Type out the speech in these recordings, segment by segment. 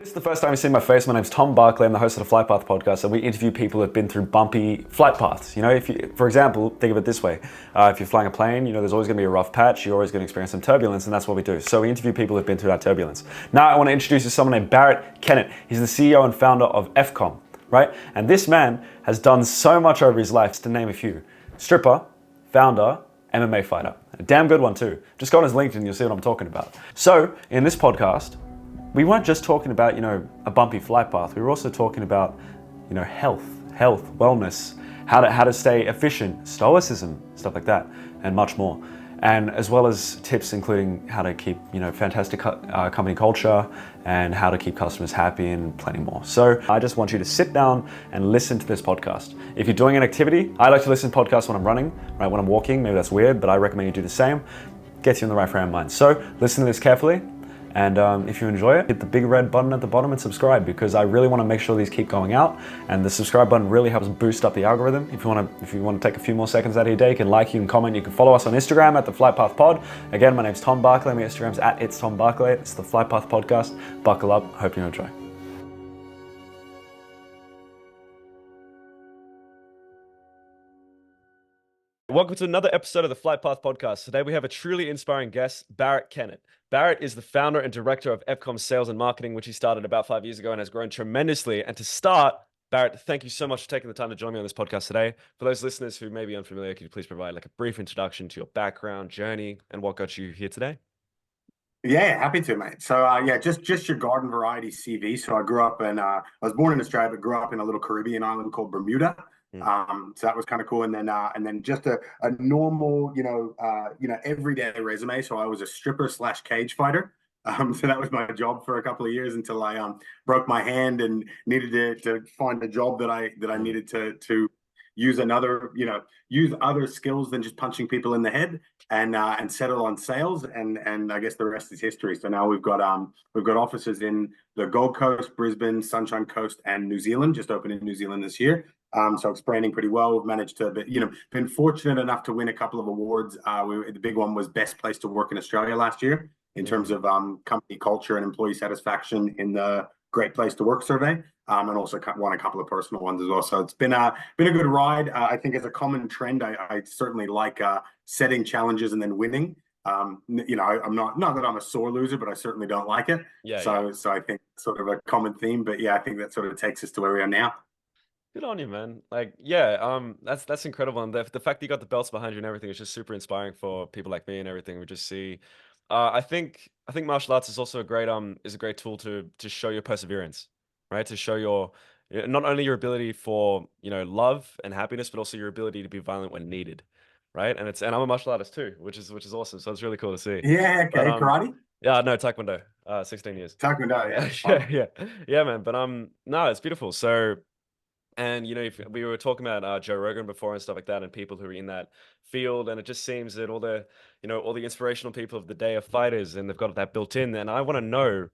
This is the first time you've seen my face. My name's Tom Barclay. I'm the host of the Flight Path podcast, and we interview people who've been through bumpy flight paths. You know, if you, for example, think of it this way: if you're flying a plane, you know, there's always going to be a rough patch. You're always going to experience some turbulence, and that's what we do. So we interview people who've been through that turbulence. Now, I want to introduce you to someone named Barratt Kennett. He's the CEO and founder of EFCOMM, right? And this man has done so much over his life. To name a few: stripper, founder, MMA fighter. A damn good one too. Just go on his LinkedIn, you'll see what I'm talking about. So in this podcast, we weren't just talking about, you know, a bumpy flight path. We were also talking about, you know, health, wellness, how to stay efficient, stoicism, stuff like that, and much more. And as well as tips including how to keep, you know, fantastic company culture and how to keep customers happy and plenty more. So I just want you to sit down and listen to this podcast. If you're doing an activity, I like to listen to podcasts when I'm running, right? When I'm walking, maybe that's weird, but I recommend you do the same. Gets you in the right frame of mind. So listen to this carefully. And if you enjoy it, hit the big red button at the bottom and subscribe, because I really want to make sure these keep going out. And the subscribe button really helps boost up the algorithm. If you want to take a few more seconds out of your day, you can like, you can comment, you can follow us on Instagram at the Flight Path Pod. Again, my name's Tom Barclay. My Instagram's at It's Tom Barclay. It's the Flight Path Podcast. Buckle up. Hope you enjoy. Welcome to another episode of the Flight Path Podcast. Today we have a truly inspiring guest, Barratt Kennett. Barratt is the founder and director of EFCOMM Sales and Marketing, which he started about 5 years ago and has grown tremendously. And to start, Barratt, thank you so much for taking the time to join me on this podcast today. For those listeners who may be unfamiliar, could you please provide like a brief introduction to your background, journey, and what got you here today? Yeah, happy to, mate. So just your garden variety CV. So I grew up I was born in Australia, but grew up in a little Caribbean island called Bermuda. So that was kind of cool. And then just a normal, everyday resume. So I was a stripper / cage fighter. So that was my job for a couple of years until I broke my hand and needed to find a job that I needed to use use other skills than just punching people in the head and settle on sales. And I guess the rest is history. So now we've got offices in the Gold Coast, Brisbane, Sunshine Coast, and New Zealand. Just opened in New Zealand this year. So it's branding pretty well. We've managed to, been fortunate enough to win a couple of awards. The big one was Best Place to Work in Australia last year in terms of company culture and employee satisfaction in the Great Place to Work survey, and also won a couple of personal ones as well. So it's been a good ride. I think as a common trend, I certainly like setting challenges and then winning. I'm not that I'm a sore loser, but I certainly don't like it. So I think sort of a common theme. But yeah, I think that sort of takes us to where we are now. Good on you, man. That's incredible. And the fact that you got the belts behind you and everything is just super inspiring for people like me and everything. We just see, I think martial arts is also a great tool to show your perseverance, right? To show not only your ability for, you know, love and happiness, but also your ability to be violent when needed, right? And I'm a martial artist too, which is awesome. So it's really cool to see. Yeah, okay. Karate? Yeah, no, Taekwondo, 16 years. Taekwondo, yeah. Yeah, man. But no, it's beautiful. So. And, you know, if we were talking about Joe Rogan before and stuff like that, and people who are in that field, and it just seems that all the inspirational people of the day are fighters, and they've got that built in. And I want to know,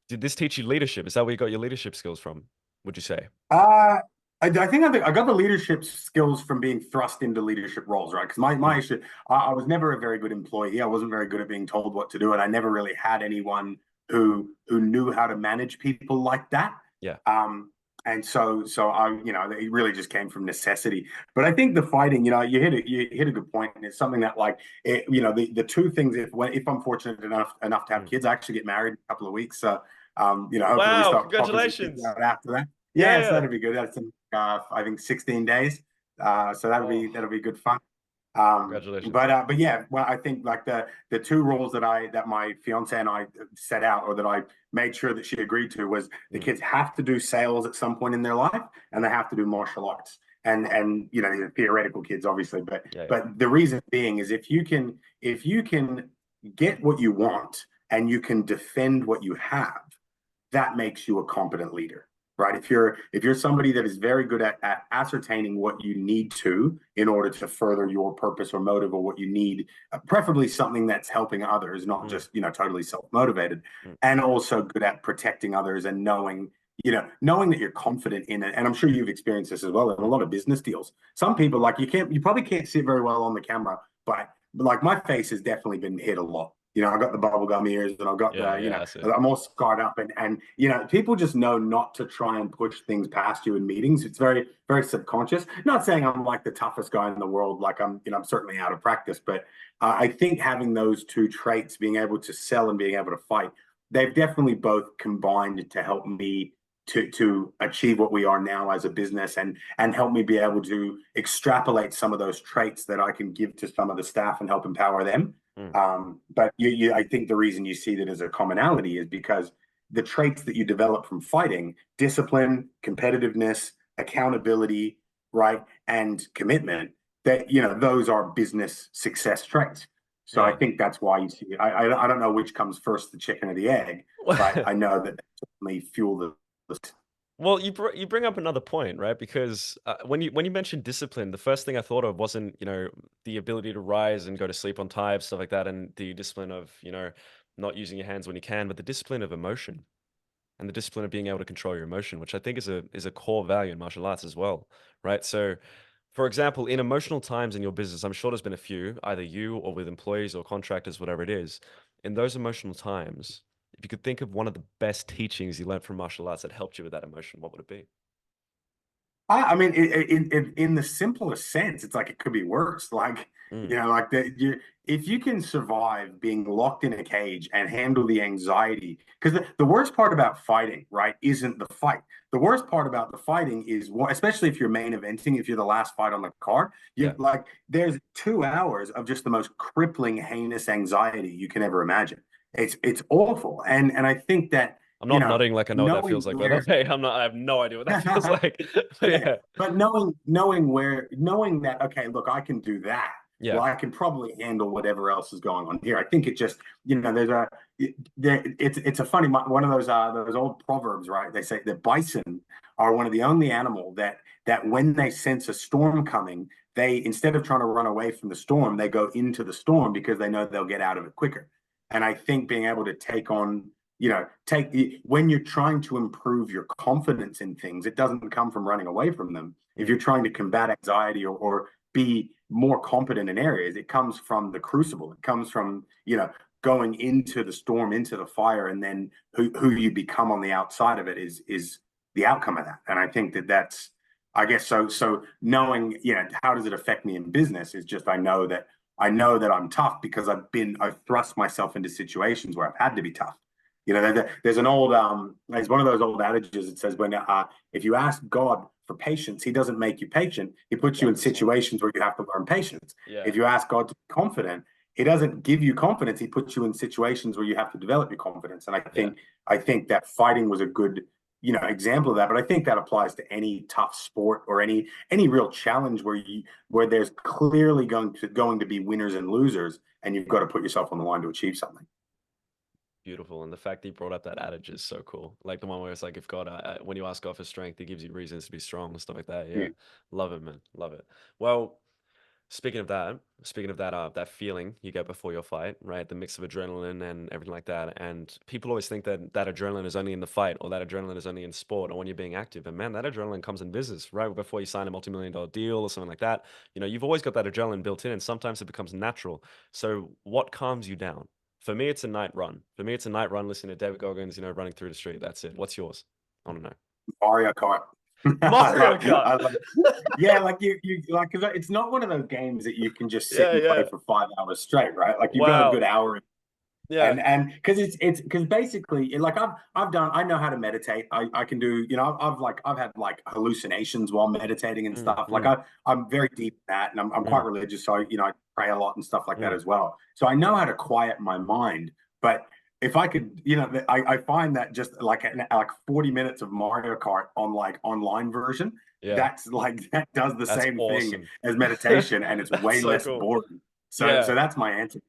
did this teach you leadership? Is that where you got your leadership skills from, would you say? I think I got the leadership skills from being thrust into leadership roles, right? Because my issue, I was never a very good employee. I wasn't very good at being told what to do, and I never really had anyone who knew how to manage people like that. Yeah. And so it really just came from necessity. But I think the fighting, you hit a good point, and it's something that the two things. If I'm fortunate enough to have kids, I actually get married in a couple of weeks. So hopefully we start congratulations after that. Yeah, so that'd be good. That's in I think 16 days. So that'll be good fun. Congratulations. But yeah, well, I think like the two roles that my fiance and I set out, or that I made sure that she agreed to, was the kids have to do sales at some point in their life, and they have to do martial arts. And the theoretical kids, obviously, but the reason being is if you can get what you want and you can defend what you have, that makes you a competent leader. Right. If you're somebody that is very good at ascertaining what you need to in order to further your purpose or motive, or what you need, preferably something that's helping others, not just, totally self-motivated, and also good at protecting others and knowing that you're confident in it. And I'm sure you've experienced this as well in a lot of business deals. Some people, like, you probably can't see it very well on the camera, but like my face has definitely been hit a lot. I got the bubblegum ears and I've got Yeah, the, yeah, I see. I'm all scarred up and people just know not to try and push things past you in meetings. It's very, very subconscious. Not saying I'm like the toughest guy in the world, like I'm certainly out of practice, but I think having those two traits, being able to sell and being able to fight, they've definitely both combined to help me to achieve what we are now as a business and help me be able to extrapolate some of those traits that I can give to some of the staff and help empower them. Mm. But I think the reason you see that as a commonality is because the traits that you develop from fighting, discipline, competitiveness, accountability, right, and commitment, that those are business success traits. So I Yeah. think that's why you see. I don't know which comes first, the chicken or the egg, but I know that they certainly fuel the. Well, you bring up another point, right? Because when you mentioned discipline, the first thing I thought of wasn't, the ability to rise and go to sleep on time, stuff like that, and the discipline of, not using your hands when you can, but the discipline of emotion and the discipline of being able to control your emotion, which I think is a core value in martial arts as well, right? So, for example, in emotional times in your business, I'm sure there's been a few, either you or with employees or contractors, whatever it is. In those emotional times, if you could think of one of the best teachings you learned from martial arts that helped you with that emotion, what would it be? I mean, in the simplest sense, it's like it could be worse. Like, Mm, like if you can survive being locked in a cage and handle the anxiety, because the worst part about fighting, right, isn't the fight. The worst part about the fighting is what, especially if you're main eventing, if you're the last fight on the card, you yeah. like there's 2 hours of just the most crippling, heinous anxiety you can ever imagine. It's awful, and I think that I'm not nodding like I know what that knowing feels like, by the where way. I have no idea what that feels like. But yeah, yeah. but knowing that, okay, look, I can do that. Yeah. Well, I can probably handle whatever else is going on here. I think it just, there's it's a funny one of those old proverbs, right? They say that bison are one of the only animal that when they sense a storm coming, they instead of trying to run away from the storm, they go into the storm because they know they'll get out of it quicker. And I think being able to take on take when you're trying to improve your confidence in things, it doesn't come from running away from them. If Mm, you're trying to combat anxiety or be more competent in areas, it comes from the crucible. It comes from going into the storm, into the fire, and then who you become on the outside of it is the outcome of that. And I think that's, I guess, so knowing how does it affect me in business is just I know that I'm tough because I've thrust myself into situations where I've had to be tough. There's an old there's one of those old adages that says when if you ask God for patience, He doesn't make you patient. He puts you in love this one. situations where you have to learn patience. Yeah. If you ask God to be confident, He doesn't give you confidence. He puts you in situations where you have to develop your confidence. And I Yeah. think I think that fighting was a good example of that. But I think that applies to any tough sport or any real challenge where there's clearly going to be winners and losers, and you've got to put yourself on the line to achieve something. Beautiful. And the fact that you brought up that adage is so cool. Like the one where it's like, if God, when you ask God for strength, He gives you reasons to be strong and stuff like that. Yeah. Yeah. Love it, man. Love it. Well, speaking of that, that feeling you get before your fight, right? The mix of adrenaline and everything like that. And people always think that that adrenaline is only in the fight or that adrenaline is only in sport or when you're being active. And man, that adrenaline comes in business, right? Before you sign a multi-million-dollar deal or something like that. You've always got that adrenaline built in and sometimes it becomes natural. So what calms you down? For me, it's a night run. For me, it's a night run listening to David Goggins, running through the street. That's it. What's yours? I want to know. Mario Kart. Mario Kart. I love Yeah, like you like because it's not one of those games that you can just sit Yeah, and play yeah. for 5 hours straight, right? Like you've got a good Wow. hour Yeah. and because it's because basically like I know how to meditate. I can do I've had like hallucinations while meditating and Mm, stuff. Like mm, I'm very deep in that and I'm quite mm, religious, so I pray a lot and stuff like that mm. as well. So I know how to quiet my mind, but if I could, I find that just like 40 minutes of Mario Kart on like online version, Yeah. that does the That's same thing awesome. as meditation and it's That's way so less cool. boring. So Yeah. that's my answer.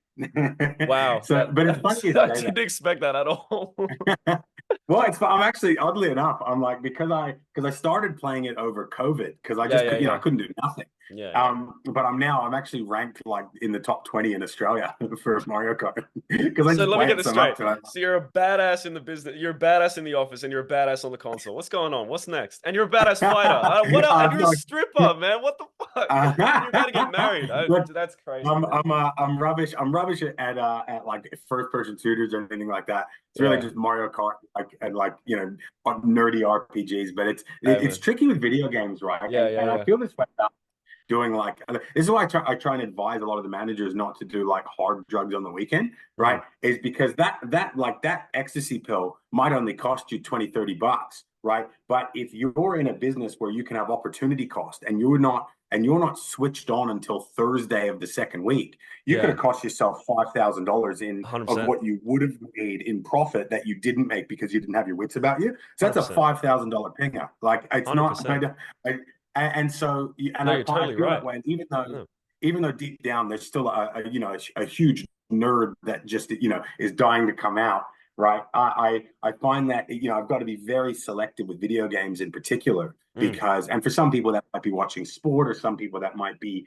Wow. So, but it's funny you I say didn't expect that at all. that. Well, I'm actually oddly enough, I'm like because I started playing it over COVID because I Yeah, just yeah, could I yeah. couldn't do nothing. Yeah, yeah. But I'm actually ranked like in the top 20 in Australia for Mario Kart because I So just let me play get it this so much. straight. So you're a badass in the business, you're a badass in the office, and you're a badass on the console. What's going on? What's next? And you're a badass fighter. What else? And you're a No, stripper, man. What the fuck? And you're about to get married. look, That's crazy, man. I'm rubbish. I'm rubbish at like first person shooters or anything like that. It's really Yeah, just Mario Kart, like and like nerdy RPGs. But hey, it's man. tricky with video games, right? Yeah, yeah, And I yeah. feel this way about doing like this is why I try and advise a lot of the managers not to do like hard drugs on the weekend, Mm, right? Is because that ecstasy pill might only cost you 20-30 bucks, right? But if you're in a business where you can have opportunity cost and you're not switched on until Thursday of the second week, you could yeah, have cost yourself $5,000 in of 100%, what you would have made in profit that you didn't make because you didn't have your wits about you. So that's a 100%, $5,000 pinger. Like it's not, 100%. but and so No, you're I totally feel that right. way. And No. even though deep down there's still a huge nerd that just is dying to come out, right? I find that I've got to be very selective with video games in particular Mm, because, and for some people that might be watching sport, or some people that might be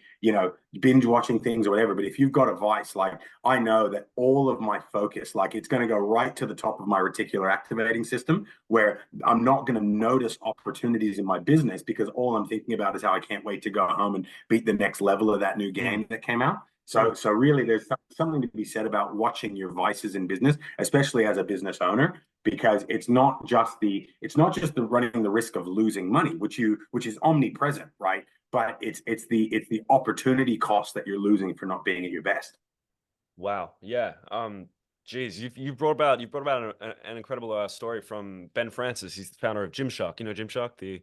binge watching things or whatever. But if you've got a vice, like I know that all of my focus, like it's going to go right to the top of my reticular activating system, where I'm not going to notice opportunities in my business because all I'm thinking about is how I can't wait to go home and beat the next level of that new mm, game that came out. mm. So really, there's something to be said about watching your vices in business, especially as a business owner, because it's not just the running the risk of losing money, which is omnipresent, right? But it's the opportunity cost that you're losing for not being at your best. Wow. Yeah. Geez, you brought about an incredible story from Ben Francis. He's the founder of Gymshark. You know Gymshark, the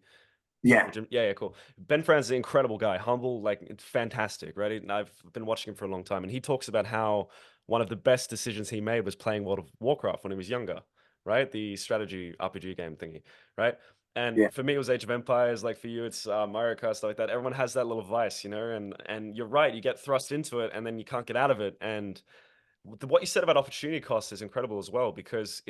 Yeah, gym. Yeah, yeah, cool. Ben Francis is an incredible guy, humble, like it's fantastic, right? And I've been watching him for a long time, and he talks about how one of the best decisions he made was playing World of Warcraft when he was younger, right? The strategy RPG game thingy, right? And yeah. for me, it was Age of Empires. Like for you, it's Mario Kart, stuff like that. Everyone has that little vice, And you're right, you get thrust into it, and then you can't get out of it. And what you said about opportunity cost is incredible as well because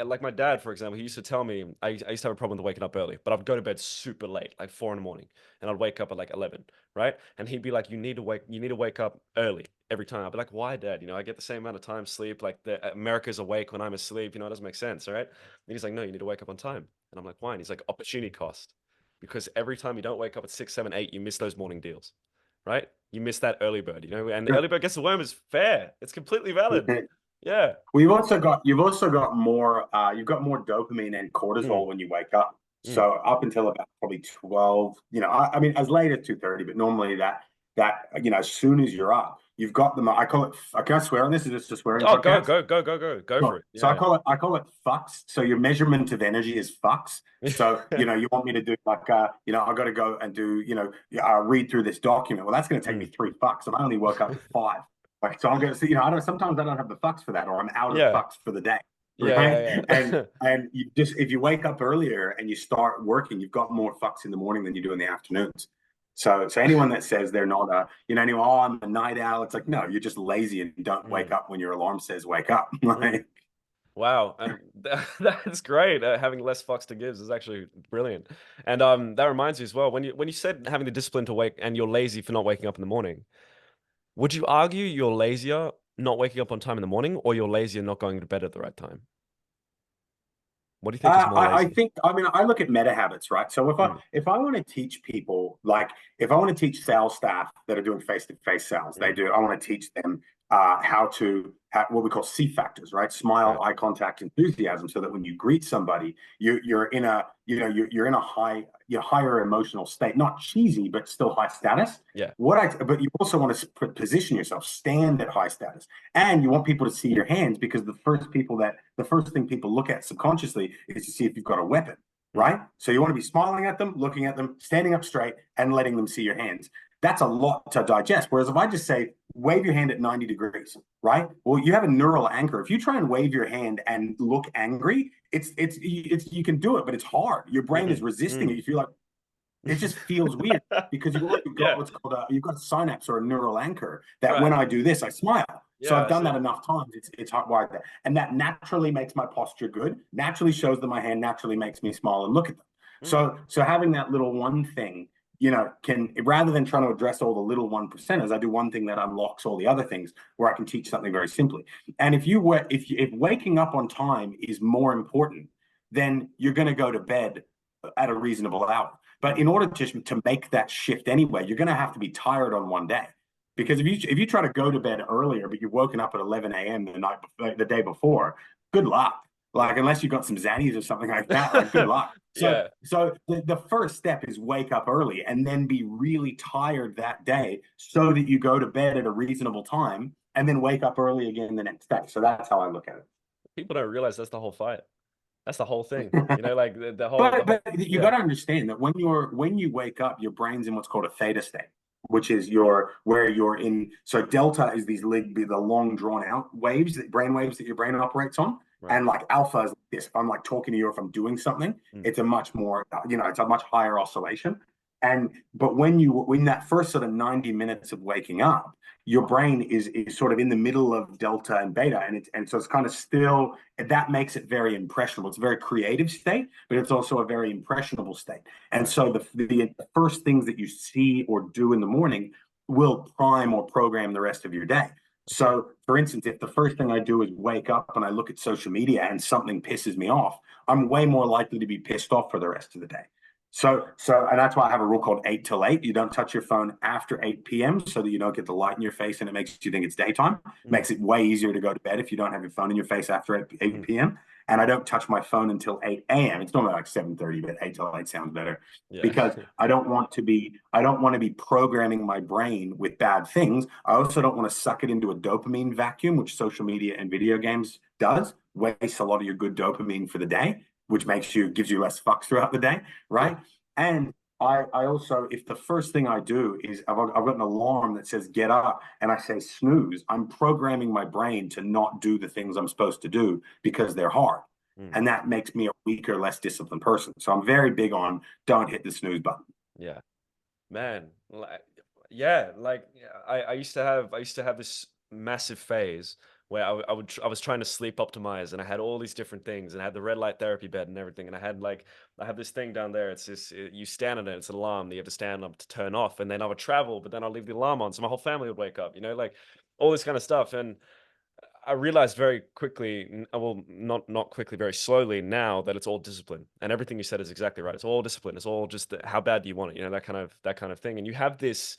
like my dad, for example, he used to tell me I used to have a problem with waking up early, but I'd go to bed super late, like 4 in the morning, and I'd wake up at like 11, right? And he'd be like, you need to wake up early every time." I'd be like, "Why, Dad? I get the same amount of time sleep. Like America's awake when I'm asleep. It doesn't make sense, all right?" And he's like, "No, you need to wake up on time." And I'm like, "Why?" And he's like, "Opportunity cost, because every time you don't wake up at 6, 7, 8, you miss those morning deals." Right? You miss that early bird, and the early bird gets the worm is fair. It's completely valid. Yeah. Well, you've got more dopamine and Mm, cortisol when you wake up. mm. So up until about probably 12, I mean as late as 2:30, but normally as soon as you're up, you've got them. I call it. Can I swear on this? Is this a swearing Oh, go, podcast? go, go, go, go, go for Sure. it. So I Yeah. call it fucks. So your measurement of energy is fucks. So you want me to do like I got to go and do read through this document. Well, that's going to take me Mm. 3 fucks, and I only woke up at 5. Like so, I'm going to see. Sometimes I don't have the fucks for that, or I'm out of Yeah. fucks for the day, Yeah, right? yeah, And yeah. and you just if you wake up earlier and you start working, you've got more fucks in the morning than you do in the afternoons. So anyone that says they're not oh, I'm a night owl, it's like no, you're just lazy and don't wake Mm. up when your alarm says wake up. Mm. Like Wow, and that's great. Having less fucks to gives is actually brilliant. And that reminds me as well, when you said having the discipline to wake and you're lazy for not waking up in the morning, would you argue you're lazier not waking up on time in the morning, or you're lazier not going to bed at the right time? What do you think is more I lazy? think I look at meta habits, right? So Mm, if I want to teach people, like if I want to teach sales staff that are doing face to face sales, mm, I want to teach them how to have what we call C factors, right? Smile, right. eye contact, enthusiasm, so that when you greet somebody, you're in a you're in a higher emotional state, not cheesy, but still high status. Yeah. But you also want to position yourself, stand at high status, and you want people to see your hands because the first thing people look at subconsciously is to see if you've got a weapon, Mm, right? So you want to be smiling at them, looking at them, standing up straight, and letting them see your hands. That's a lot to digest. Whereas if I just say wave your hand at 90 degrees, right? Well, you have a neural anchor. If you try and wave your hand and look angry, it's you can do it, but it's hard. Your brain is mm, resisting it. mm. You feel like it just feels weird because you've already got Yeah. what's called you've got a synapse or a neural anchor that when Right. I do this, I smile. So Yeah, I've I done see. that enough times. It's hardwired there, and that naturally makes my posture good. Naturally shows that my hand naturally makes me smile and look at them. Mm, So having that little one thing can, rather than trying to address all the little 1%ers, I do one thing that unlocks all the other things where I can teach something very simply. And if waking up on time is more important, then you're going to go to bed at a reasonable hour. But in order to make that shift anyway, you're going to have to be tired on one day. Because if you try to go to bed earlier, but you've woken up at 11 a.m. the day before, good luck. Like, unless you got some Xannies or something like that, like, good luck. Yeah. So the first step is wake up early and then be really tired that day so that you go to bed at a reasonable time and then wake up early again the next day. So that's how I look at People don't realize that's the whole fight. That's the whole thing. it. Like the whole, But you yeah. got to understand that when you wake up, your brain's in what's called a theta state, which is where you're in. So delta is the long drawn out waves, brain waves that your brain operates on, Right. and like alpha is like this. If I'm like talking to you, if I'm doing something, it's a much more it's a much higher oscillation. But when that first sort of 90 minutes of waking up, your brain is sort of in the middle of delta and beta, and so it's kind of still, that makes it very impressionable. It's a very creative state, but it's also a very impressionable state. And so the first things that you see or do in the morning will prime or program the rest of your day. So, for instance, if the first thing I do is wake up and I look at social media and something pisses me off, I'm way more likely to be pissed off for the rest of the day. And that's why I have a rule called 8 till 8. You don't touch your phone after 8 p.m. so that you don't get the light in your face and it makes you think it's daytime. Makes it way easier to go to bed if you don't have your phone in your face after 8 p.m. And I don't touch my phone until 8 a.m. It's normally like 7:30, but 8 till 8 sounds better. Yeah. Because I don't want to be programming my brain with bad things. I also don't want to suck it into a dopamine vacuum, which social media and video games does. Wastes a lot of your good dopamine for the day, which gives you less fucks throughout the day, right? Yeah. And I also, if the first thing I do is I've got an alarm that says get up and I say snooze, I'm programming my brain to not do the things I'm supposed to do because they're hard. And that makes me a weaker, less disciplined person. So I'm very big on don't hit the snooze button. Yeah, man. Yeah, like I used to have this massive phase where I was trying to sleep optimize, and I had all these different things, and I had the red light therapy bed and everything, and I have this thing down there. It's this you stand on it, it's an alarm that you have to stand up to turn off, and then I would travel, but then I'll leave the alarm on, so my whole family would wake up, like all this kind of stuff. And I realized very quickly, well, not quickly, very slowly now, that it's all discipline, and everything you said is exactly right. It's all discipline. It's all just how bad do you want it, that kind of thing. And you have this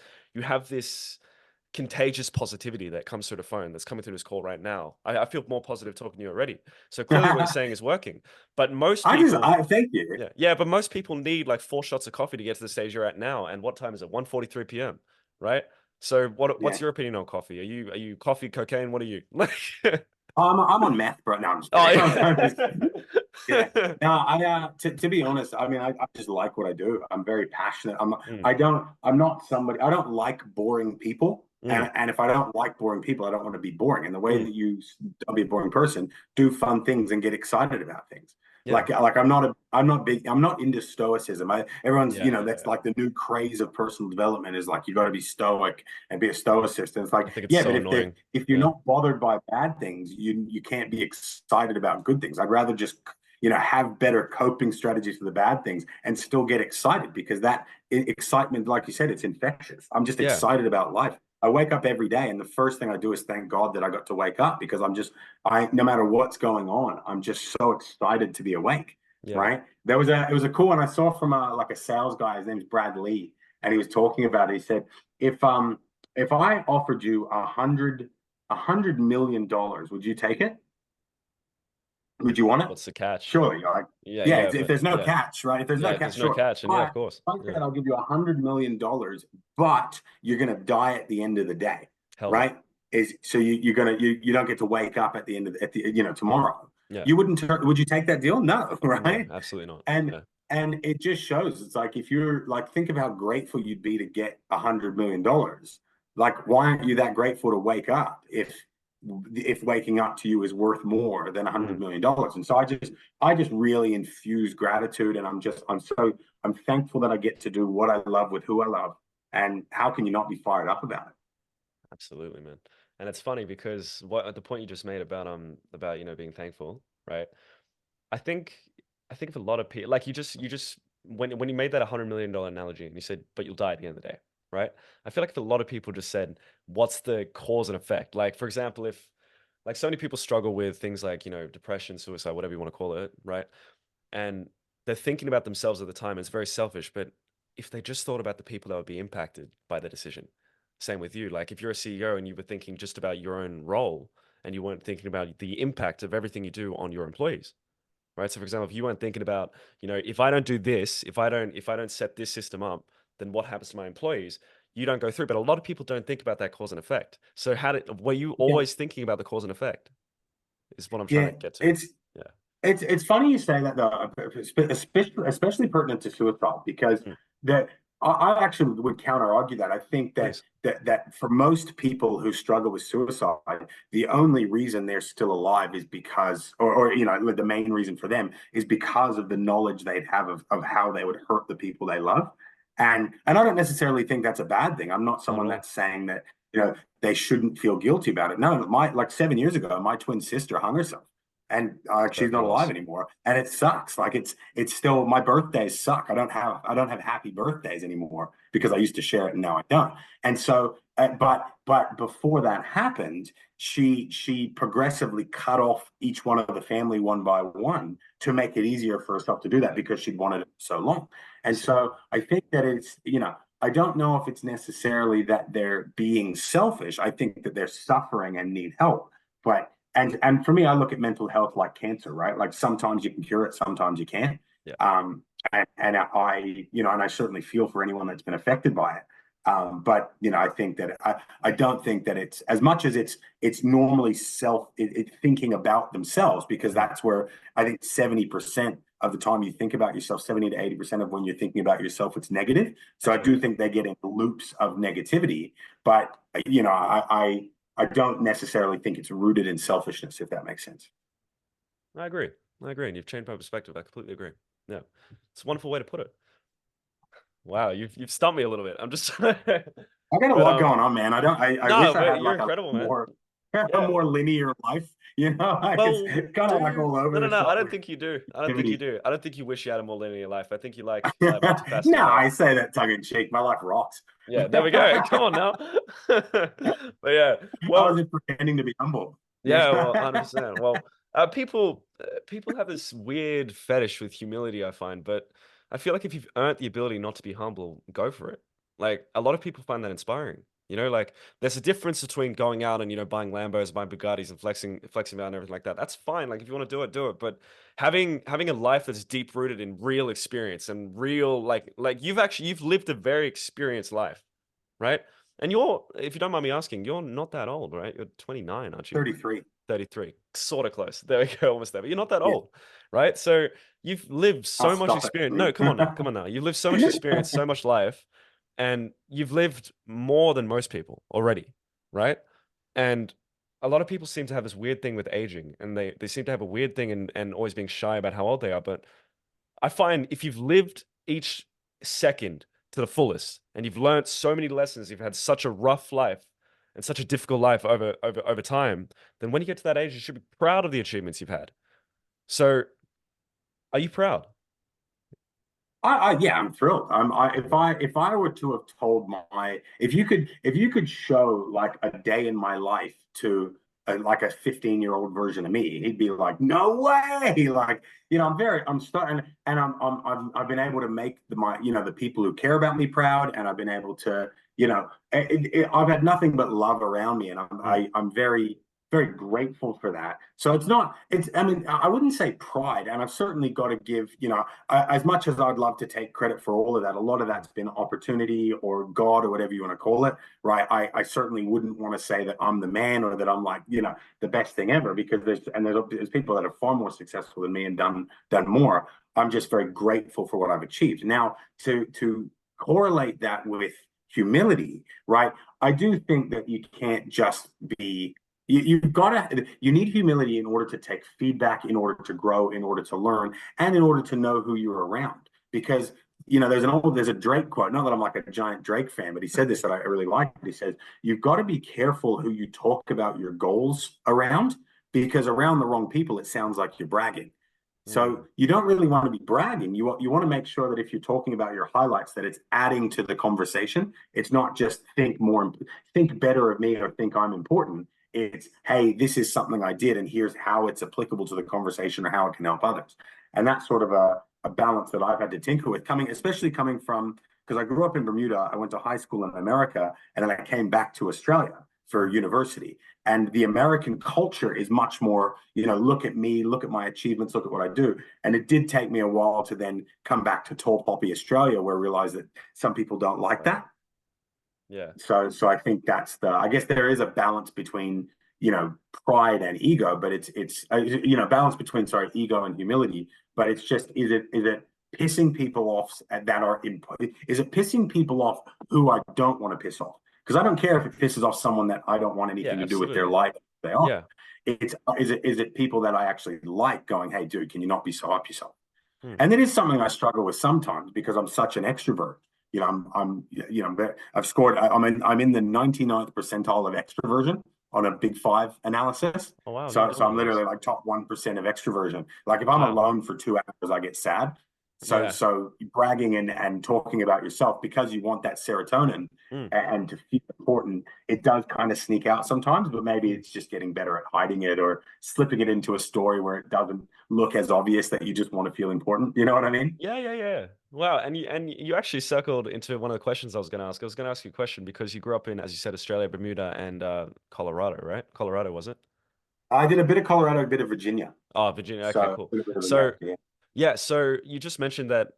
contagious positivity that comes through the phone, that's coming through this call right now. I feel more positive talking to you already. So clearly, what you're saying is working. But most people, thank you. yeah, but most people need like 4 shots of coffee to get to the stage you're at now. And what time is it? 1:43 p.m. Right? So what's your opinion on coffee? Are you coffee, cocaine? What are you? I'm on meth, bro. No, I'm just kidding. Oh, yeah. Yeah. No, to be honest, I mean, I just like what I do. I'm very passionate. I don't like boring people. And if I don't like boring people, I don't want to be boring. And the way that you don't be a boring person, do fun things and get excited about things. Yeah. Like I'm not into stoicism. Everyone's, that's like the new craze of personal development is like, you got to be stoic and be a stoicist. And it's like, but if you're not bothered by bad things, you can't be excited about good things. I'd rather just, have better coping strategies for the bad things and still get excited, because that excitement, like you said, it's infectious. I'm just excited about life. I wake up every day and the first thing I do is thank God that I got to wake up, because no matter what's going on, I'm just so excited to be awake. Yeah. Right. It was a cool one I saw from like a sales guy. His name's Brad Lee. And he was talking about it. He said, if I offered you $100 million, would you take it? Would you want it? What's the catch? Surely, like, if there's no catch, right? If there's no catch, there's no catch, and of course. I said I'll give you $100 million, but you're gonna die at the end of the day, right? So you don't get to wake up at the end of tomorrow. Yeah. Would you take that deal? No, right? No, absolutely not. And it just shows, it's like, if you're like, think of how grateful you'd be to get $100 million. Like, why aren't you that grateful to wake up if waking up to you is worth more than $100 million? And so I just really infuse gratitude, and I'm thankful that I get to do what I love with who I love. And how can you not be fired up about it? Absolutely, man. And it's funny because the point you just made about being thankful, right? I think for a lot of people, like you just when you made that $100 million analogy and you said, but you'll die at the end of the day, right? I feel like if a lot of people just said, what's the cause and effect? Like, for example, if like so many people struggle with things like, depression, suicide, whatever you want to call it, right? And they're thinking about themselves at the time. It's very selfish, but if they just thought about the people that would be impacted by the decision, same with you. Like if you're a CEO and you were thinking just about your own role and you weren't thinking about the impact of everything you do on your employees, right? So for example, if you weren't thinking about, if I don't do this, if I don't set this system up, then what happens to my employees? You don't go through. But a lot of people don't think about that cause and effect. So were you Yeah, always thinking about the cause and effect? Is what I'm trying yeah. to get to. It's Yeah. it's funny you say that though, especially pertinent to suicide, because Mm, that I actually would counter argue that. I think that please. for most people who struggle with suicide, the only reason they're still alive is because, or the main reason for them is because of the knowledge they'd have of how they would hurt the people they love. And I don't necessarily think that's a bad thing. I'm not Not at someone all. that's saying that they shouldn't feel guilty about it. No, my like 7 years ago, my twin sister hung herself, and she's Terrible not alive loss. anymore, and it sucks. Like it's still, my birthdays suck. I don't have happy birthdays anymore because I used to share it and now I don't. And so but before that happened, she progressively cut off each one of the family one by one to make it easier for herself to do that because she'd wanted it so long. I And see. so I think that I don't know if it's necessarily that they're being selfish. I think that they're suffering and need help. But and for me, I look at mental health like cancer, right? Like sometimes you can cure it, sometimes you can't. Yeah. And I certainly feel for anyone that's been affected by it. But I think that I don't think that it's as much as it's normally thinking about themselves, because Mhm. that's where I think 70% of the time you think about yourself, 70 to 80% of when you're thinking about yourself, it's negative. So I do Absolutely. think they get into loops of negativity. But I don't necessarily think it's rooted in selfishness, if that makes sense. I agree. I agree. And you've changed my perspective. I completely agree. Yeah. It's a wonderful way to put it. Wow, you've stumped me a little bit. I'm just I got a but lot going on, man. I no, wish I but had you're like a incredible, man. more a Yeah. more linear life. Like it's Well, kind of like all over no, no, the no. I shop don't with think you do. I don't think you activity. do. I don't think you wish you had a more linear life. I think you like multifaceted No, life. I say that tongue in cheek. My life rocks. Yeah, there we go. Come on now. But yeah, I was well, just pretending to be humble. yeah, well, 100%. Well, people have this weird fetish with humility, I find, but I feel like if you've earned the ability not to be humble, go for it. Like a lot of people find that inspiring. Like there's a difference between going out and buying Lambos, buying Bugattis, and flexing out and everything like that. That's fine. Like if you want to do it, do it. But having a life that's deep rooted in real experience and real like you've lived a very experienced life, right? And if you don't mind me asking, you're not that old, right? You're 29, aren't you? 33. 33, sort of close. There we go, almost there. But you're not that Yeah, old, right? So you've lived I'll so much stop experience. No, it. come on now, come on now. You've lived so much experience, so much life, and you've lived more than most people already, right? And a lot of people seem to have this weird thing with aging, and they seem to have a weird thing and always being shy about how old they are. But I find if you've lived each second to the fullest and you've learned so many lessons, you've had such a rough life and such a difficult life over time, then when you get to that age, you should be proud of the achievements you've had. So, are you proud? Yeah, I'm thrilled. If I were to have told if you could show like a day in my life to like a 15-year-old version of me, he'd be like, no way. Like, I'm starting, and I've been able to make the people who care about me proud, and I've been able to, I've had nothing but love around me, and Mm, I'm very, very grateful for that. So I mean, I wouldn't say pride, and I've certainly got to give, as much as I'd love to take credit for all of that, a lot of mm, that's been opportunity or God or whatever you want to call it, right? I certainly wouldn't want to say that I'm the man or that I'm like, the best thing ever, because there's people that are far more successful than me and done more. I'm just very grateful for what I've achieved. Now, to correlate that with humility, right? I do think that you can't just be you need humility in order to take feedback, in order to grow, in order to learn, and in order to know who you're around. Because there's a Drake quote. Not that I'm like a giant Drake fan, but he said this that I really liked. He says, "You've got to be careful who you talk about your goals around, because around the wrong people, it sounds like you're bragging." So you don't really want to be bragging. You want to make sure that if you're talking about your highlights, that it's adding to the conversation. It's not just think better of me or think I'm important. It's, hey, this is something I did, and here's how it's applicable to the conversation or how it can help others. And that's sort of a balance that I've had to tinker with, especially coming from, because I grew up in Bermuda. I went to high school in America, and then I came back to Australia for university. And the American culture is much more, look at me, look at my achievements, look at what I do. And it did take me a while to then come back to tall poppy Australia, where I realized that some people don't like that. Yeah. So I think I guess there is a balance between, pride and ego, but it's balance between, ego and humility. But it's just, is it pissing people off is it pissing people off who I don't want to piss off? Because I don't care if it pisses off someone that I don't want anything to do with their life. They are. Yeah. Is it people that I actually like going, hey, dude, can you not be so up yourself? And it is something I struggle with sometimes because I'm such an extrovert. I've scored. I'm in the 99th percentile of extroversion on a Big Five analysis. Oh wow. So I'm literally like top 1% of extroversion. Like if I'm alone for 2 hours, I get sad. So bragging and talking about yourself because you want that serotonin and to feel important, it does kind of sneak out sometimes, but maybe it's just getting better at hiding it or slipping it into a story where it doesn't look as obvious that you just want to feel important. You know what I mean? Yeah. Wow. And you actually circled into one of the questions I was going to ask. I was going to ask you a question because you grew up in, as you said, Australia, Bermuda, and Colorado, right? Colorado, was it? I did a bit of Colorado, a bit of Virginia. Oh, Virginia. Okay, So cool. a bit of So yeah. yeah, so you just mentioned that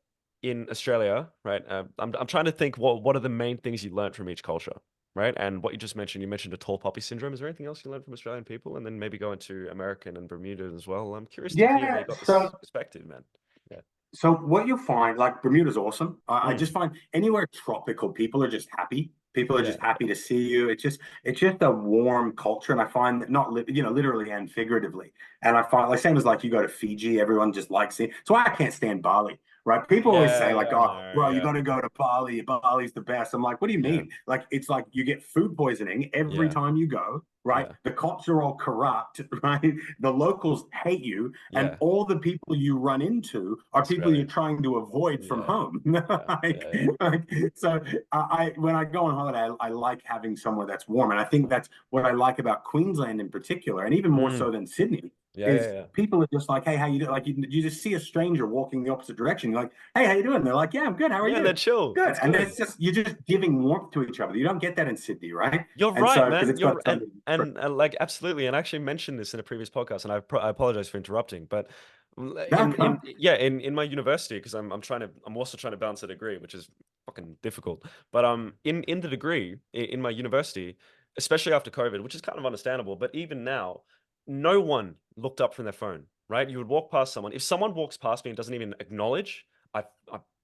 in Australia, right? I'm trying to think what are the main things you learned from each culture, right? And what you mentioned a tall poppy syndrome. Is there anything else you learned from Australian people? And then maybe go into American and Bermuda as well. I'm curious to hear where Yeah. you got this So perspective, man. Yeah. So what you'll find, like Bermuda's awesome. I just find anywhere tropical, people are just happy. People are Yeah. just happy to see you. It's just a warm culture, and I find that literally and figuratively. And I find like same as like you go to Fiji, everyone just likes it. That's why I can't stand Bali. Right? People always say like, Yeah, "Oh, no, bro, you yeah, got to go to Bali. Bali's the best." I'm like, "What do you yeah, mean?" Like it's like you get food poisoning every yeah, time you go. Right? yeah, The cops are all corrupt, right? The locals hate you, and yeah. all the people you run into are people you're Australian. trying to avoid from Yeah, home. yeah, yeah. So I when I go on holiday, I like having somewhere that's warm, and I think that's what I like about Queensland in particular, and even more so than Sydney. Is Yeah. people are just like, hey, how you doing? Like you just see a stranger walking the opposite direction. You're like, hey, how you doing? They're like, yeah, I'm good. How are Yeah, they're you? chill. Good. It's And good. it's just you're just giving warmth to each other. You don't get that in Sydney, right? You're And right, so because man. it's got You're something. like absolutely. And I actually mentioned this in a previous podcast, and I apologize for interrupting. But No, come on. in my university, because I'm also trying to balance a degree, which is fucking difficult. But in the degree in my university, especially after COVID, which is kind of understandable, but even now, no one looked up from their phone. Right? You would walk past someone. If someone walks past me and doesn't even acknowledge, I'm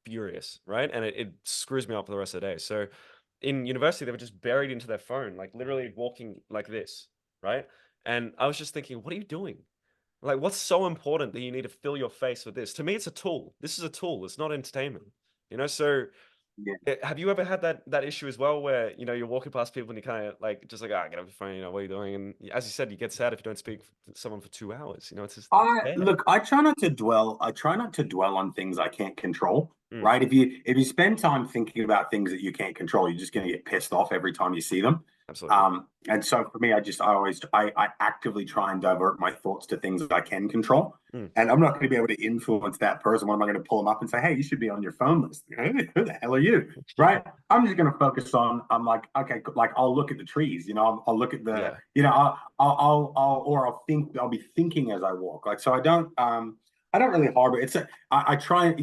furious, right? And it screws me up for the rest of the day. So in university, they were just buried into their phone, like literally walking like this, right? And I was just thinking, what are you doing? Like, what's so important that you need to fill your face with this? To me, it's a tool. This is a tool. It's not entertainment, So, Yeah. have you ever had that issue as well, where you're walking past people and you kind of like just like, get off your phone, what are you doing? And as you said, you get sad if you don't speak to someone for 2 hours. It's just it's I bad. look, I try not to dwell. I try not to dwell on things I can't control. Mm, Right? If you spend time thinking about things that you can't control, you're just going to get pissed off every time you see them. absolutely. And so for me, I actively try and divert my thoughts to things that I can control. Mm, And I'm not going to be able to influence that person. What am I going to pull them up and say, hey, you should be on your phone list? Who the hell are you? yeah. Right? I'm just going to focus on. I'm like, okay, like I'll look at the trees. I'll look at the. Yeah. I'll think. I'll be thinking as I walk. Like so, I don't. I don't really harbor. I try.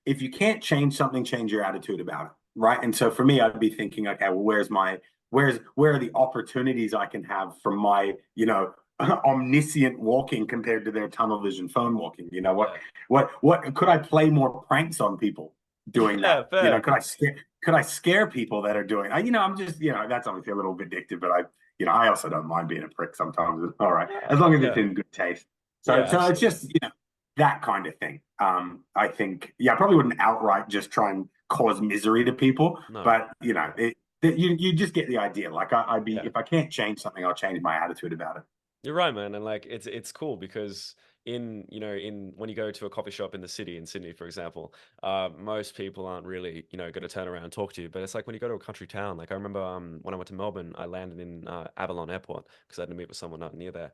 If you can't change something, change your attitude about it. Right. And so for me, I'd be thinking, okay, well, where are the opportunities I can have from my, omniscient walking compared to their tunnel vision phone walking? Yeah. What could I play more pranks on people doing Yeah. that? Fair. Could I scare people that are doing? I'm just, that's obviously a little vindictive, but I also don't mind being a prick sometimes. It's all right, as long as it's Yeah. in good taste. So, Yeah. so it's Absolutely. just, that kind of thing. I think, I probably wouldn't outright just try and cause misery to people, No. but you just get the idea. Like Yeah. if I can't change something, I'll change my attitude about it. You're right, man. And like it's cool because in, you know, in when you go to a coffee shop in the city in Sydney, for example, most people aren't really, you know, going to turn around and talk to you. But it's like when you go to a country town. Like I remember when I went to Melbourne, I landed in Avalon Airport because I had to meet with someone out near there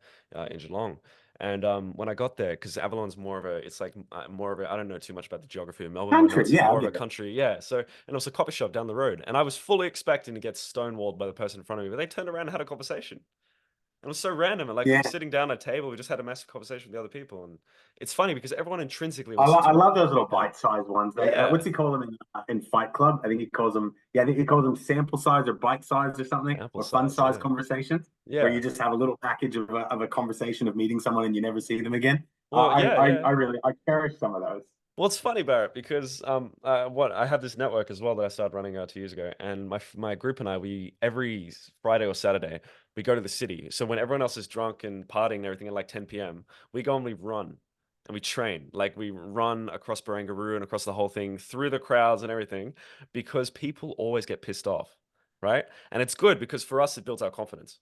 in Geelong. And when I got there, because Avalon's more of a, it's like more of a, I don't know too much about the geography of Melbourne, but I know Country, it's yeah, I more of a get it. country, yeah. So, and it was a coffee shop down the road, and I was fully expecting to get stonewalled by the person in front of me, but they turned around and had a conversation. It was so random. And like we Yeah. were sitting down at a table, we just had a massive conversation with the other people, and it's funny because everyone intrinsically wants to I talk. love those little Yeah, bite-sized ones. They, yeah, what's he call them in Fight Club? I think he calls them. Yeah, I think he calls them sample size or bite size or something, sample or fun size. size Yeah, conversations, where yeah. you just have a little package of a conversation of meeting someone and you never see them again. Well, yeah, yeah. I really I cherish some of those. Well, it's funny, Barrett, because what I have this network as well that I started running 2 years ago, and my group and I, we every Friday or Saturday we go to the city. So when everyone else is drunk and partying and everything at like 10 p.m., we go and we run and we train. Like we run across Barangaroo and across the whole thing through the crowds and everything, because people always get pissed off, right? And it's good because for us it builds our confidence.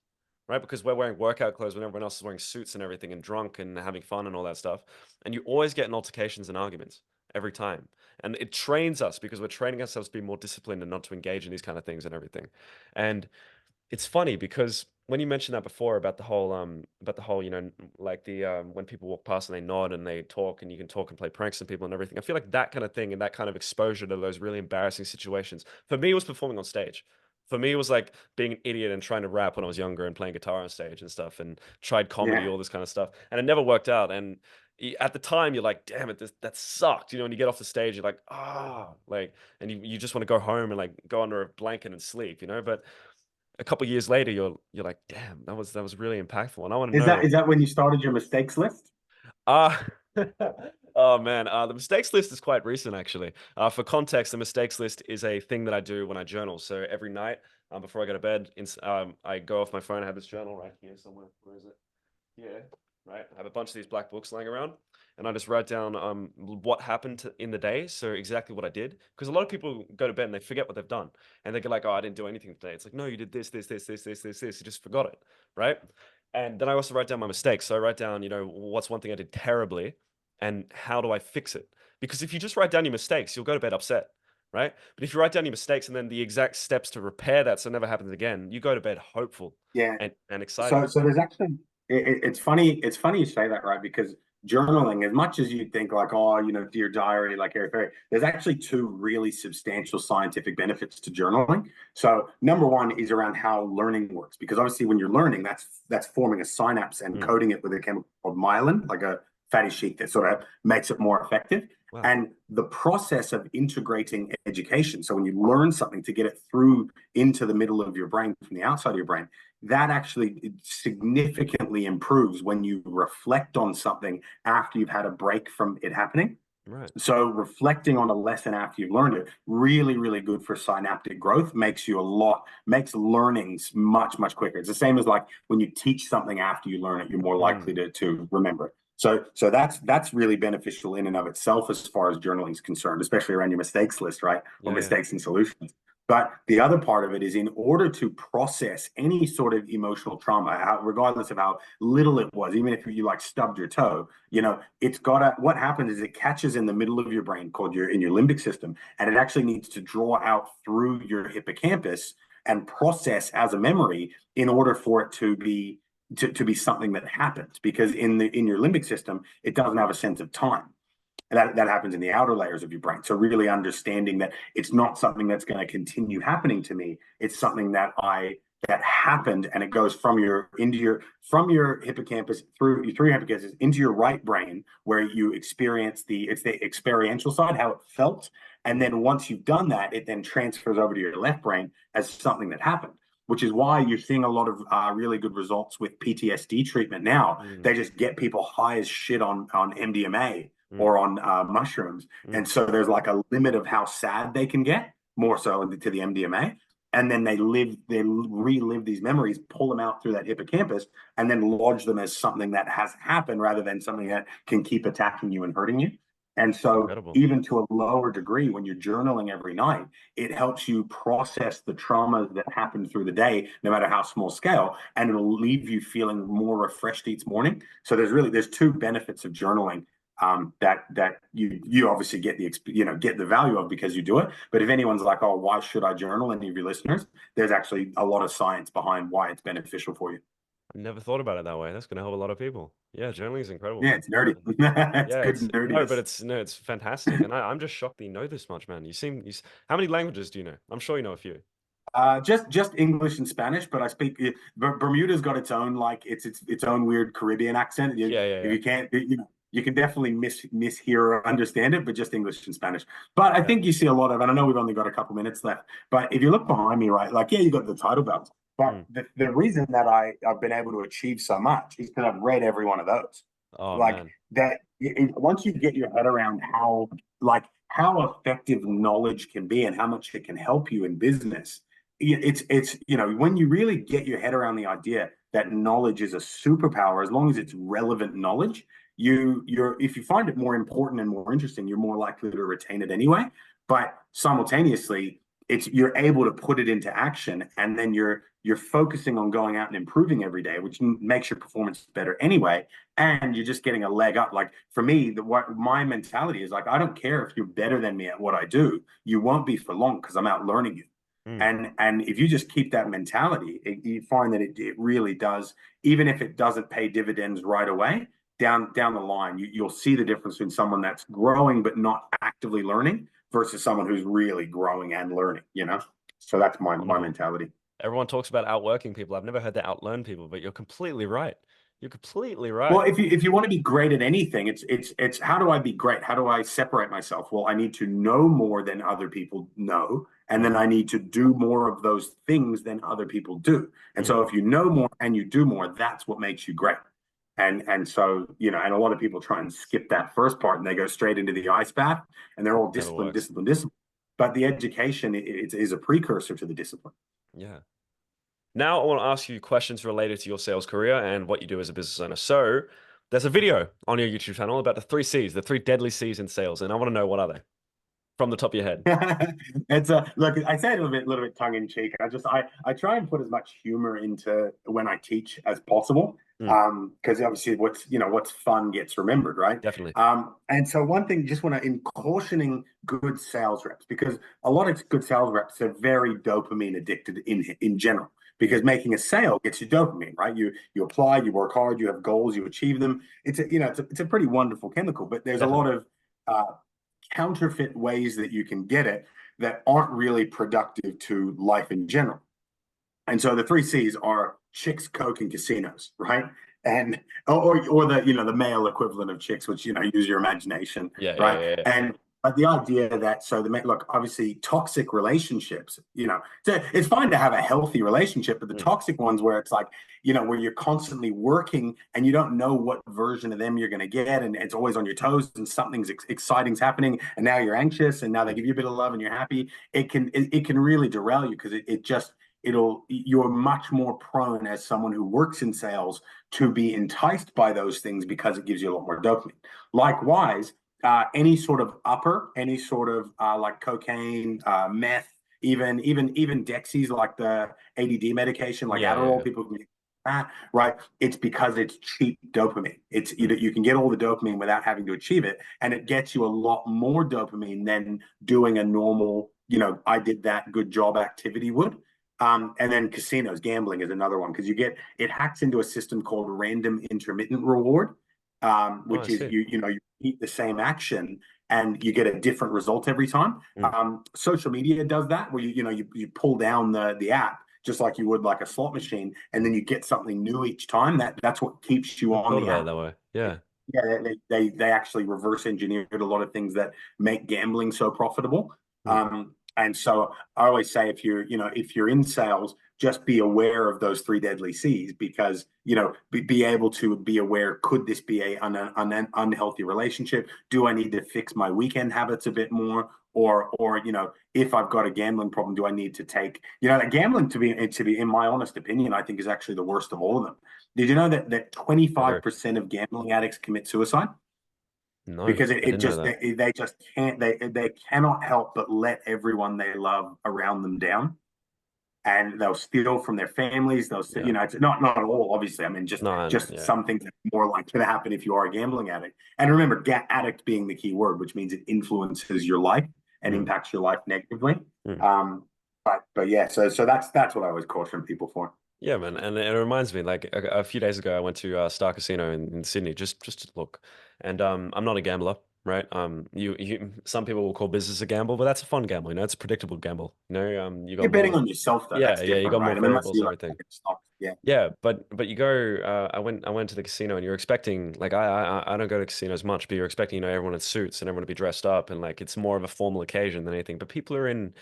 Right, because we're wearing workout clothes when everyone else is wearing suits and everything and drunk and having fun and all that stuff. And you always get in altercations and arguments every time. And it trains us because we're training ourselves to be more disciplined and not to engage in these kind of things and everything. And it's funny because when you mentioned that before about the whole, you know, like the when people walk past and they nod and they talk and you can talk and play pranks on people and everything. I feel like that kind of thing and that kind of exposure to those really embarrassing situations. For me, it was performing on stage. For me, it was like being an idiot and trying to rap when I was younger and playing guitar on stage and stuff and tried comedy, Yeah. all this kind of stuff. And it never worked out. And at the time, you're like, damn it, that sucked. You know, when you get off the stage, you're like, like, and you just want to go home and like go under a blanket and sleep, you know? But a couple of years later, you're like, damn, that was really impactful. And I want to know, Is that when you started your mistakes list? uh oh man, the mistakes list is quite recent actually. For context, the mistakes list is a thing that I do when I journal. So every night, before I go to bed, I go off my phone. I have this journal right here somewhere. Where is it? Yeah, right. I have a bunch of these black books lying around, and I just write down what happened in the day, so exactly what I did. Because a lot of people go to bed and they forget what they've done, and they go like, "Oh, I didn't do anything today." It's like, no, you did this, this, this, this, this, this, this. You just forgot it, right? And then I also write down my mistakes. So I write down, you know, what's one thing I did terribly, and how do I fix it? Because if you just write down your mistakes, you'll go to bed upset. Right. But if you write down your mistakes and then the exact steps to repair that so it never happens again, you go to bed hopeful Yeah. and excited. So there's actually it's funny you say that, right? Because journaling, as much as you think like, oh, you know, dear diary, like Eric Ferry, there's actually two really substantial scientific benefits to journaling. So number one is around how learning works, because obviously when you're learning, that's forming a synapse and Mm, coding it with a chemical called myelin, like a fatty sheet that sort of makes it more effective. wow. And the process of integrating education, so when you learn something to get it through into the middle of your brain from the outside of your brain, that actually significantly improves when you reflect on something after you've had a break from it happening. Right. So reflecting on a lesson after you've learned it, really, really good for synaptic growth, makes learnings much, much quicker. It's the same as like when you teach something after you learn it, you're more Mm, likely to remember it. So that's really beneficial in and of itself as far as journaling is concerned, especially around your mistakes list, right? Or yeah, yeah. mistakes and solutions. But the other part of it is in order to process any sort of emotional trauma, regardless of how little it was, even if you like stubbed your toe, you know, what happens is it catches in the middle of your brain called in your limbic system, and it actually needs to draw out through your hippocampus and process as a memory in order for it to be something that happened. Because in your limbic system, it doesn't have a sense of time. And that happens in the outer layers of your brain. So really understanding that it's not something that's going to continue happening to me. It's something that happened, and it goes from your hippocampus through your hippocampus into your right brain, where you experience it's the experiential side, how it felt. And Mm, then once you've done that, it then transfers over to your left brain as something that happened, which is why you're seeing a lot of really good results with PTSD treatment now. mm, They just get people high as shit on MDMA mm, or on mushrooms. And mm. so there's like a limit of how sad they can get, more so to the MDMA. And then they relive these memories, pull them out through that hippocampus, and then lodge them as something that has happened rather than something that can keep attacking you and hurting you. And so Incredible. even to a lower degree, when you're journaling every night, it helps you process the traumas that happen through the day, no matter how small scale, and it'll leave you feeling more refreshed each morning. So there's two benefits of journaling that you obviously get the value of because you do it. But if anyone's like, oh, why should I journal? Any of your listeners, there's actually a lot of science behind why it's beneficial for you. I never thought about it that way. That's going to help a lot of people. Yeah, journaling is incredible, Yeah, man. it's nerdy. It's Yeah, good it's no, but nerdiness. it's no, it's fantastic, and I'm just shocked that you know this much, man. How many languages do you know? I'm sure you know a few. Just English and Spanish, but I speak. Bermuda's got its own its own weird Caribbean accent. Yeah, yeah, If yeah, you can't, you can definitely mishear or understand it, but just English and Spanish. But I yeah. think you see a lot of, and I know we've only got a couple minutes left. But if you look behind me, right, like yeah, you got the title belts. But Mm. the reason that I've been able to achieve so much is because I've read every one of those. Oh Like man, that, once you get your head around how effective knowledge can be and how much it can help you in business, it's when you really get your head around the idea that knowledge is a superpower, as long as it's relevant knowledge, you're if you find it more important and more interesting, you're more likely to retain it anyway. But simultaneously, you're able to put it into action, and then you're focusing on going out and improving every day, which makes your performance better anyway, and you're just getting a leg up. Like for me, what my mentality is, like, I don't care if you're better than me at what I do, you won't be for long because I'm out learning you. mm. And if you just keep that mentality, you find that it really does, even if it doesn't pay dividends right away, down the line, you'll see the difference between someone that's growing but not actively learning versus someone who's really growing and learning. So that's my Wonderful. mentality. Everyone talks about outworking people. I've never heard that outlearn people, but you're completely right. You're completely Well, right. if you want to be great at anything, it's how do I be great? How do I separate myself? Well, I need to know more than other people know, and then Mm, I need to do more of those things than other people do. And mm. so if you know more and you do more, that's what makes you great. And so, and a lot of people try and skip that first part and they go straight into the ice bath and they're all Never discipline, works. discipline, discipline. But the education is a precursor to the discipline. Yeah. Now I want to ask you questions related to your sales career and what you do as a business owner. So there's a video on your YouTube channel about the three C's, the three deadly C's in sales, and I want to know what are they from the top of your head. It's a look. I say it a little bit tongue in cheek. I try and put as much humor into when I teach as possible. Mm, Because obviously what's fun gets remembered, right? definitely. And so one thing, just want to in cautioning good sales reps, because a lot of good sales reps are very dopamine addicted in general. Because making a sale gets you dopamine, right? You apply, you work hard, you have goals, you achieve them. It's a pretty wonderful chemical, but there's a lot Definitely. of uh, counterfeit ways that you can get it that aren't really productive to life in general. And so the three C's are chicks, coke, and casinos, right? And or the male equivalent of chicks, which use your imagination, Yeah, yeah, right? yeah, yeah. And but the idea that look, obviously toxic relationships, it's fine to have a healthy relationship, but the Mm, toxic ones where it's like, where you're constantly working and you don't know what version of them you're going to get, and it's always on your toes, and something's exciting's happening, and now you're anxious, and now they mm. give you a bit of love and you're happy. It can really derail you because you're much more prone as someone who works in sales to be enticed by those things because it gives you a lot more dopamine. Likewise, any sort of any sort of like cocaine, meth, even Dexies, like the ADD medication, like Yeah, yeah, Adderall, yeah. people can get that, right? It's because it's cheap dopamine. It's Mm, you can get all the dopamine without having to achieve it, and it gets you a lot more dopamine than doing a normal, I did that good job activity would. And then casinos, gambling is another one because it hacks into a system called random intermittent reward, oh, I which is see. you repeat the same action and you get a different result every time. Mm. Social media does that where you pull down the app just like you would like a slot machine, and then Mm. you get something new each time. That's what keeps you Never on thought the about it app. that way. Yeah. Yeah, they actually reverse engineered a lot of things that make gambling so profitable. Mm. And so I always say if you're in sales, just be aware of those three deadly C's because be able to be aware. Could this be an unhealthy relationship? Do I need to fix my weekend habits a bit more? Or if I've got a gambling problem, do I need to take that gambling to be in my honest opinion, I think is actually the worst of all of them. Did you know that I agree. 25% of gambling addicts commit suicide? No, because I it didn't know just that. they just can't they cannot help but let everyone they love around them down, and they'll steal from their families. They'll, Yeah. it's not all, obviously. I mean, No, just yeah. some things that are more likely to happen if you are a gambling addict. And remember, addict being the key word, which means it influences your life and Mm, impacts your life negatively. mm. Um, but yeah, so that's what I always caution people for. Yeah, man, and it reminds me, like a few days ago, I went to Star Casino in Sydney just to look, and I'm not a gambler, right? Some people will call business a gamble, but that's a fun gamble, you know, it's a predictable gamble, you know. You got You're betting more, on yourself, though. yeah, That's yeah, you different, got more right? I mean, unless variables, you like everything. stocks, yeah. Yeah, but you go. I went to the casino, and you're expecting like I don't go to casinos much, but you're expecting everyone in suits and everyone to be dressed up, and like it's more of a formal occasion than anything. But people are in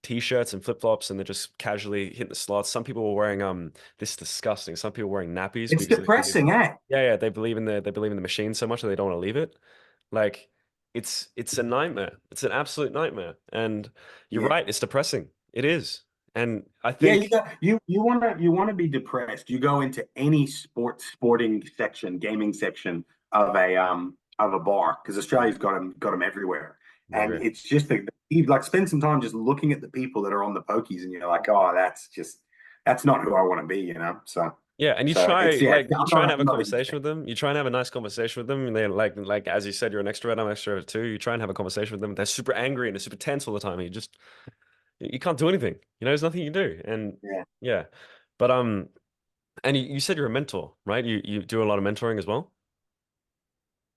t-shirts and flip-flops, and they're just casually hitting the slots. Some people were wearing this is disgusting. Some people wearing nappies It's because they believe, depressing, eh? yeah, they believe in the machine so much that they don't want to leave it. Like it's a nightmare. It's an absolute nightmare. And you're Yeah. right, it's depressing. It is. And I Yeah, think you want to be depressed. You go into any sporting section, gaming section of a bar, because Australia's got them everywhere, and everywhere. it's just you like spend some time just looking at the people that are on the pokies, and you're like, oh, that's not who I want to be, So Yeah, and you so it's try yeah, like you I'm try and not have a I'm not conversation interested. with them. You try and have a nice conversation with them, and they're like as you said, you're an extrovert. I'm an extrovert too. You try and have a conversation with them. They're super angry and they're super tense all the time. And you can't do anything. There's nothing you can do. And Yeah. yeah, but and you said you're a mentor, right? You do a lot of mentoring as well.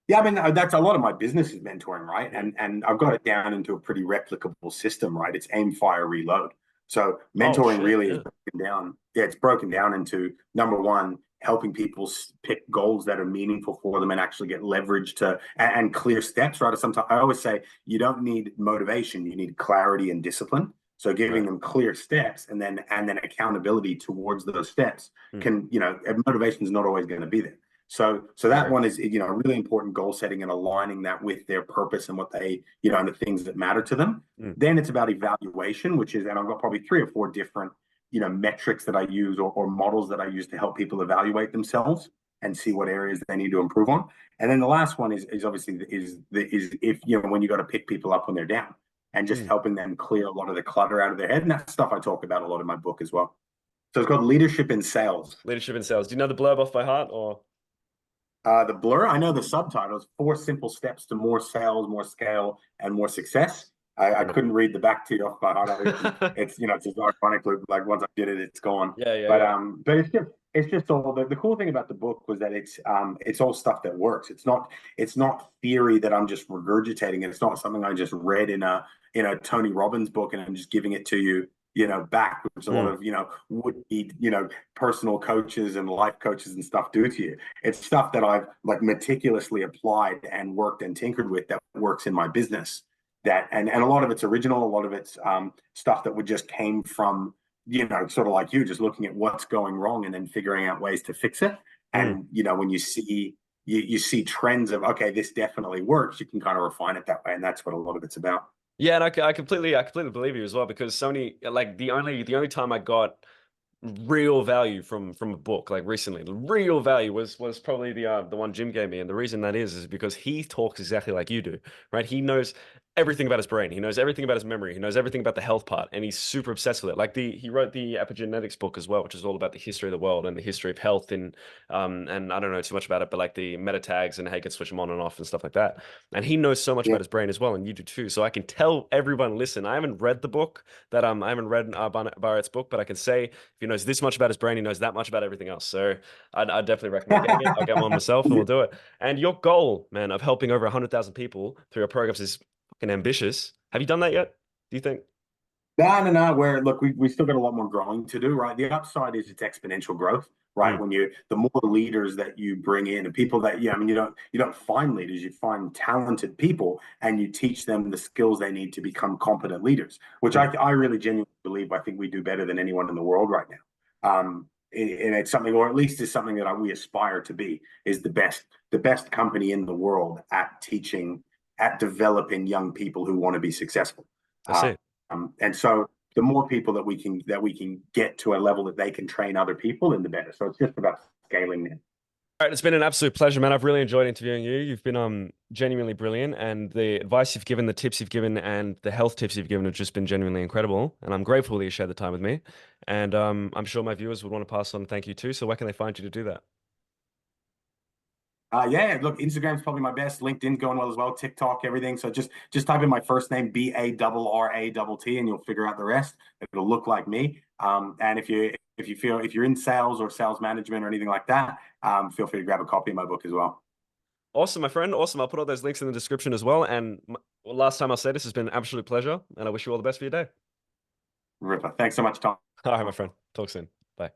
Yeah, I mean that's a lot of my business is mentoring, right? Mm. And I've got it down into a pretty replicable system, right? It's aim, fire, reload. So Oh mentoring shit, really is yeah. broken down. Yeah, it's broken down into number one, helping people pick goals that are meaningful for them and actually get leverage to and clear steps, right? Sometimes I always say you don't need motivation, you need clarity and discipline. So giving Right. them clear steps and then accountability towards those steps Mm. can, motivation is not always going to be there. So that Agree. one is, really important goal setting and aligning that with their purpose and what they, and the things that matter to them. Mm. Then it's about evaluation, which is, and I've got probably 3 or 4 different, metrics that I use or models that I use to help people evaluate themselves and see what areas they need to improve on. And then the last one is obviously is if, when you got to pick people up when they're down and just Mm. helping them clear a lot of the clutter out of their head. And that's stuff I talk about a lot in my book as well. So it's called Leadership in Sales. Leadership in sales. Do you know the blurb off by heart or? The blur, I know the subtitles, 4 simple steps to more sales, more scale, and more success. I couldn't read the back to you off by heart. It's just ironically like once I did it, it's gone. Yeah, yeah, But yeah. it's just all the cool thing about the book was that it's all stuff that works. It's not theory that I'm just regurgitating. It's not something I just read in a Tony Robbins book and I'm just giving it to you, back, which a lot Mm. of would be personal coaches and life coaches and stuff do to you. It's stuff that I've like meticulously applied and worked and tinkered with that works in my business. And a lot of it's original, a lot of it's stuff that would just came from sort of like you, just looking at what's going wrong and then figuring out ways to fix it. Mm. And when you see trends of okay, this definitely works, you can kind of refine it that way, and that's what a lot of it's about. Yeah, and I completely believe you as well because Sony, like the only time I got real value from a book like recently, the real value was probably the one Jim gave me, and the reason that is because he talks exactly like you do, right? He knows everything about his brain, he knows everything about his memory, he knows everything about the health part, and he's super obsessed with it. Like he wrote the epigenetics book as well, which is all about the history of the world and the history of health, and I don't know too much about it, but like the meta tags and how you can switch them on and off and stuff like that. And he knows so much Yeah. about his brain as well, and you do too. So I can tell everyone, listen, I haven't read the book I haven't read Barrett's book, but I can say if he knows this much about his brain, he knows that much about everything else. So I'd definitely recommend getting it. I'll get one myself and we'll do it. And your goal, man, of helping over 100,000 people through your programs is fucking ambitious. Have you done that yet? Do you think? No. Where look, we still got a lot more growing to do, right? The upside is it's exponential growth, right? Mm, The more leaders that you bring in and people that, I mean, you don't find leaders, you find talented people and you teach them the skills they need to become competent leaders, which mm, I really genuinely believe I think we do better than anyone in the world right now. And it's something, or at least is something that we aspire to be, is the best company in the world at teaching, at developing young people who want to be successful. I see. And so the more people that we can get to a level that they can train other people, then the better. So it's just about scaling it. All right, it's been an absolute pleasure, man. I've really enjoyed interviewing you. You've been genuinely brilliant, and the advice you've given, the tips you've given, and the health tips you've given have just been genuinely incredible. And I'm grateful that you shared the time with me. And I'm sure my viewers would want to pass on thank you too. So where can they find you to do that? Yeah, look, Instagram's probably my best. LinkedIn's going well as well. TikTok, everything. So just type in my first name, Barratt, and you'll figure out the rest. It'll look like me. And if you're in sales or sales management or anything like that, feel free to grab a copy of my book as well. Awesome, my friend. Awesome. I'll put all those links in the description as well. And last time I'll say this has been an absolute pleasure, and I wish you all the best for your day. Ripper. Thanks so much, Tom. All right, my friend. Talk soon. Bye.